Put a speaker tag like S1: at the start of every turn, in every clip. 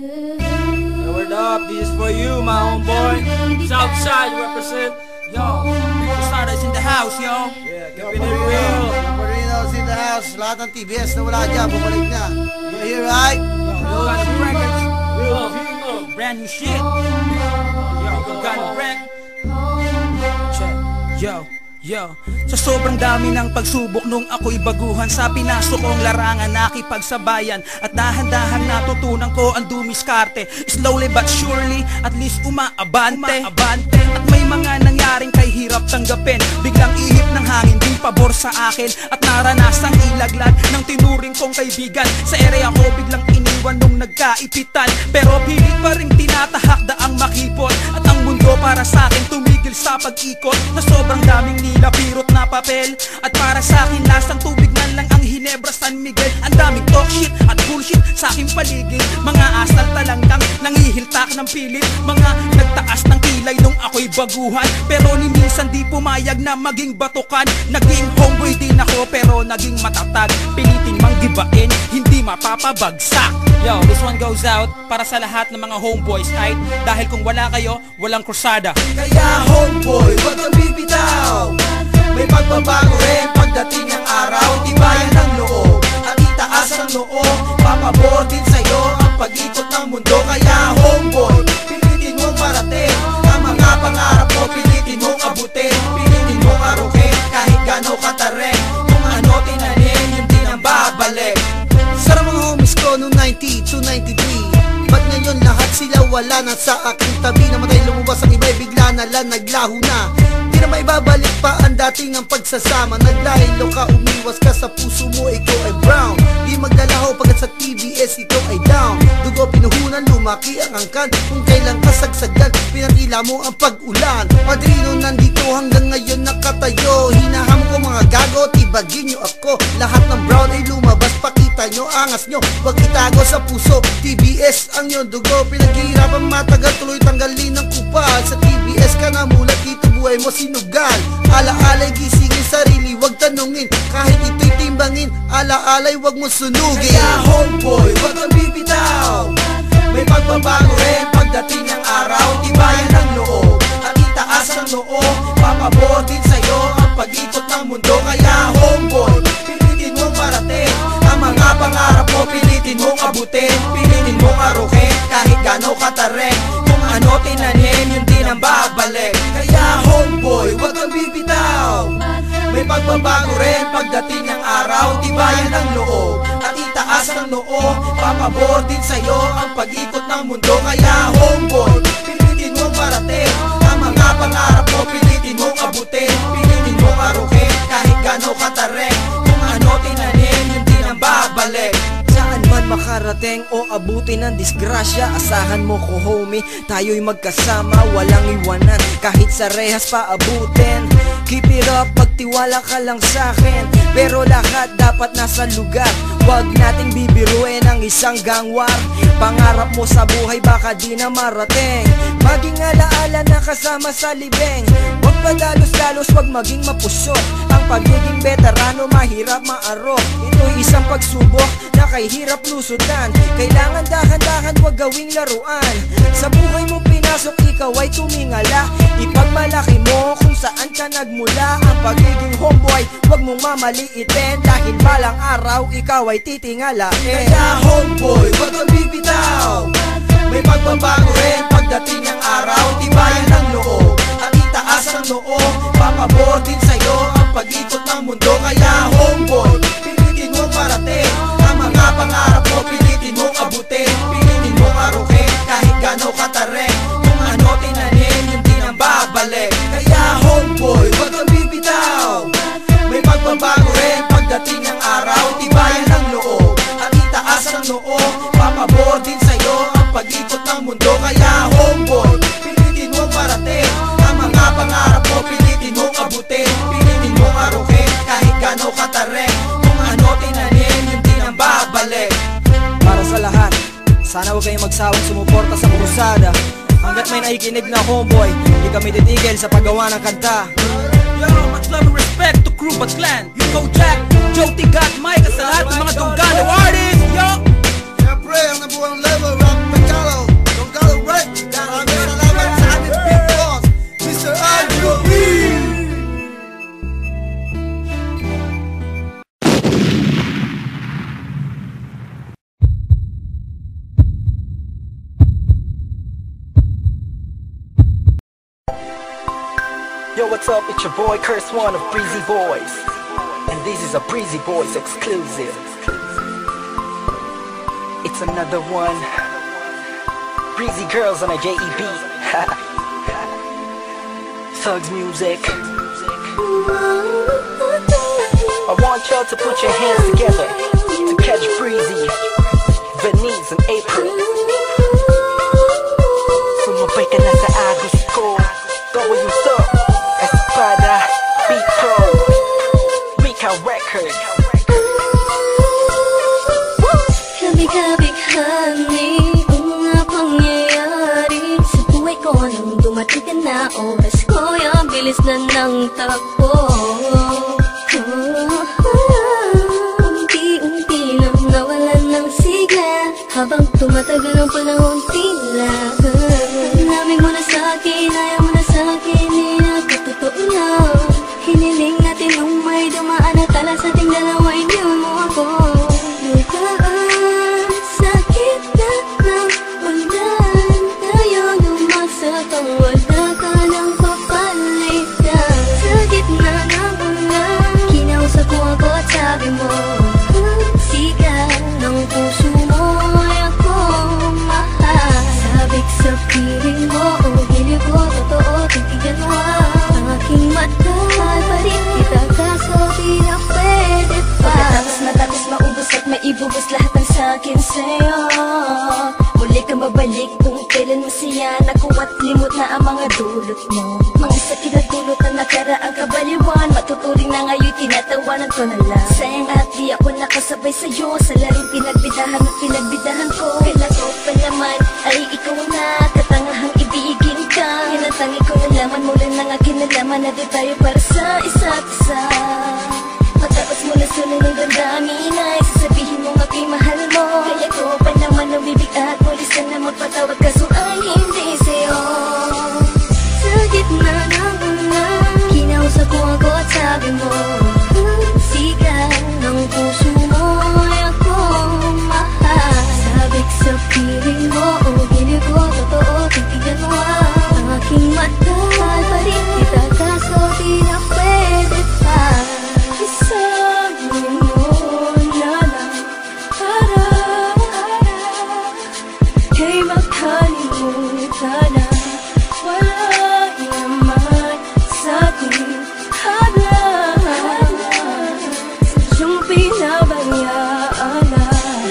S1: Yo, word up, this is for you, my homeboy. Southside represent. Yo, Cruzada's in the house, yo.
S2: Yeah,
S1: keeping it real.
S2: Marino's in the house. Lahat ng TBS na wala dyan, bumalik na. You hear, right?
S1: Yo, got some records. Real people, brand new shit. Yo, got a wreck. Check. Yo, sa sobrang dami ng pagsubok nung ako'y baguhan, sa pinasok kong larangan nakipagsabayan, at dahan-dahan natutunan ko ang dumiskarte. Slowly but surely, at least umaabante. At may mga nangyaring kay hirap tanggapin, biglang ihip ng hangin di pabor sa akin, at naranasang ilaglag ng tinuring kong kaibigan. Sa area ko biglang iniwan nung nagkaipitan, pero pilit pa rin tinatahak daang makipot, at ang mundo para sa akin tumigil sa pag-ikot. Na sobrang daming nilapirot na papel, at para sa akin lasang tubig man lang ang Hinebra San Miguel. Ang daming talk shit at bullshit sa aking paligid, mga asal talanggang nangihiltak ng pilit, mga nagtaas ng kilay nung ako'y baguhan, pero ni minsan di pumayag na maging batukan. Naging homeboy din ako pero naging matatag, pilitin mang gibain, hindi mapapabagsak. Yo, this one goes out para sa lahat ng mga homeboys, right? Dahil kung wala kayo, walang krusada.
S2: Kaya homeboy, wag kang bibitaw. May pagbabago rin pagdating ng araw. Tibayan ng loob at itaas ang noo. Papabor din sa'yo ang pag-ikot ng mundo. Kaya homeboy, pilitin mong parating ang mga pangarap mo, pilitin mong abutin, pilitin mong arukin kahit gano'ng katarik. Kung ano tinanim, yun din ang babalik. Sarap mga homies ko noong 90 to 93. Ba't ngayon lahat sila wala na sa aking tabi? Namatay lumabas ang iba'y bigla na lang naglaho na. Di na maibabalik pa ang dating ang pagsasama. Naglahilo ka, umiwas ka sa puso mo, ikaw ay brown. Di magdalaho pagkat sa TBS ikaw ay down. Dugo pinuhunan, lumaki ang angkan. Kung kailan kasagsagan, pinatila mo ang pag-ulan. Padrino nandito hanggang ngayon nakatayo. Hinaham ko mga gago, tibagin nyo ako. Lahat ng brown ay lumabas, pakita nyo angas nyo. Huwag itago sa puso, TBS ang iyong dugo. Pinaghihirapan matagal, tuloy tanggalin ng kupal. Sa TBS ka na mulat, dito buhay mo sinugal. Ala-alay gisingin sarili, wag tanungin. Kahit ito'y timbangin, ala-alay wag mo sunugin. Kaya homeboy, wag kang bibitaw. May pagbabago rin pagdating ng araw. Tibayan ng loob at itaas ang noo. Papabor din sa'yo ang pag-ikot ng mundo. Kaya homeboy, pilitin mong parating ang mga pangarap mo, pilitin mong abutin, pilitin mong arukin kahit gano'ng katarik. Kung ano tinanim, yun din ang babalik. Kaya homeboy, wag kang bibitaw. May pagbabago rin pagdating ng araw. Tibayan ng loob at itaas ang noo. Papabor din sa'yo ang pag-ikot ng mundo. Kaya homeboy, pilitin mong parating ang mga pangarap mo, pilitin mong abutin, pilitin mong arukin kahit gano'ng katarik. Kung ano tinanim, yun din ang babalik. Saan man makarating o abutin ng disgrasya, asahan mo ko homie, tayo'y magkasama, walang iwanan kahit sa rehas pa abutin. Keep it up, magtiwala ka lang sa'kin, pero lahat dapat nasa lugar. Huwag nating bibiruin ang isang gangwar. Pangarap mo sa buhay baka di na marating. Maging alaala na kasama sa libeng. Huwag padalos-dalos, huwag maging mapusok. Ang pagiging veterano mahirap maarok. Ito'y isang pagsubok na kay hirap lusutan. Kailangan dahan-dahan, huwag gawing laruan. Sa buhay mo pinasok, ikaw ay tumingala. Ipagmalaki mo kung saan ka nagmula. Ang pagiging homeboy, huwag mong mamaliitin, dahil balang araw ikaw ay titingalain. Kaya homeboy, huwag kang bibitaw. May pagbabago rin pagdating ng araw. Tibayan ng loob at itaas ang noo. Papabor din sa'yo ang pag-ikot ng mundo. Kaya homeboy, pilitin mong parating ang mga pangarap mo, pilitin mong abutin, pilitin mong arukin kahit gano'ng katarik. Kung ano tinanim, yun din ang babalik. Kaya homeboy, wag kang bibitaw. May pagbabago rin pagdating ng araw. Tibayan ng loob at itaas ang noo. Papabor din sa'yo ang pag-ikot ng mundo. Kaya homeboy, pilitin mong parating ang mga pangarap mo, pilitin mong abutin, pilitin mong arukin kahit gano'ng katarik. Kung ano tinanim, yun din ang babalik. Para sa lahat, sana huwag kayong magsawang sumuporta sa Cruzada. Hanggat may nakikinig na homeboy, hindi kami titigil sa paggawa ng kanta.
S1: Yo, much love and respect to Crew But Clan. You go Jack, Joe Tigat, Mike, at sa lahat ng mga Dongano artists. Yo!
S2: Siyempre, ang nabuang level, rock,
S3: Yo, what's up? It's your boy Curse One of Breezy Boys, and this is a Breezy Boys exclusive. It's another one. Breezy Girls on a JEB. Thugs music. I want y'all to put your hands together to catch Breezy, Venice, and April. Sumabay ka na sa agos ko. W's up, Espada, Beat Pro, Mika Record.
S4: Kabig-kabighani ang mga pangyayari sa buhay ko nung dumating ka na oras ko. Ang bilis na ng takbo. Unti-unti nang nawalan ng sigla habang tumatagal ang panahon tila. Namin mo na sa'kin, ayaw mo na sa'kin, di na katotoo na. Hiniling natin nung may dumaan at tala sa ating dalawa, iniwan mo ako. Lukaan, sakit na ng ulan, tayo lumasat ang wala ka ng papalitan. Sa gitna ng ulan, kinausap ko ako at sabi mo, sigaw ng puso mo ay ako mahal. Sabik sa piling mo, hindi ko totoo, tigilan mo ang aking mata. Mahal pa rin kita kaso di na pwede pa. Pagkatapos matapos maubos at maibubos lahat ng sakin sa'yo, muli kang babalik kung kailan masaya ako at limot na ang mga dulot mo. Mga sakit at dulot na nakaraang kabaliwan, matuturing na ngayon tinatawanan ko na lang. Sayang at di ako nakasabay sa'yo sa laring pinagbidahan at pinagbidahan ko. Kailan ko pa naman ay ikaw na katangahang ibigin ka. Yan ang tangi ko nalaman mula ng aking nalaman na di tayo para sa isa't isa. Matapos mo na sunod ng damdamin ay sasabihin mo nga mahal mo. Kaya ko pa naman ang bibig at pulis na magpatawad kaso ay hindi sa'yo. Sa gitna ng ulan, kinausap ko ako at sabi mo, sigaw ng puso mo ay ako mahal. Sabik sa piling mo, hindi ko totoo, titigan mo ang aking mata. Mahal pa rin kita kaso di na pwede pa. Isabi mo na lang para kay makalimutan na wala naman sa'king halang. Sadyang pinabayaan na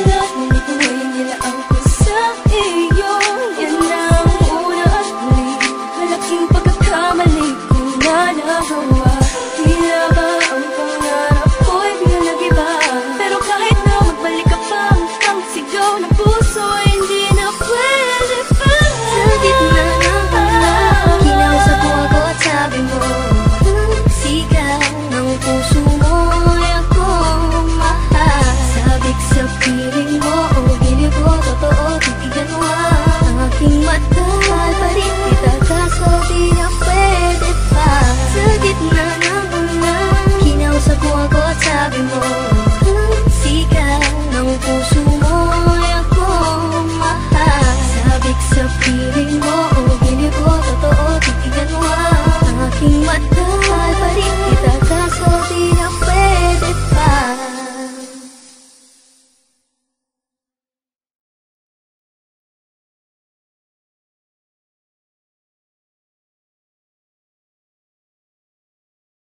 S4: lahat ng buhay nilaan ko sa iyo. Yan ang una at huli, malaking pagkakamali ko na nagawa. Tila ba ang pangarap ko'y biglang nag-iba? Pero kahit na magbalik ka pa, ang sigaw ng puso ay hindi na pwede pa. Sa gitna ng ulan, kinausap ko ako at sabi mo, sigaw ng puso mo ay ako mahal. Sabik sa piling mo, hindi ko totoo, titigan mo ang aking mata. Mahal pa rin kita kaso di na pwede pa. Sa gitna ng ulan, kinausap ko ako at sabi mo,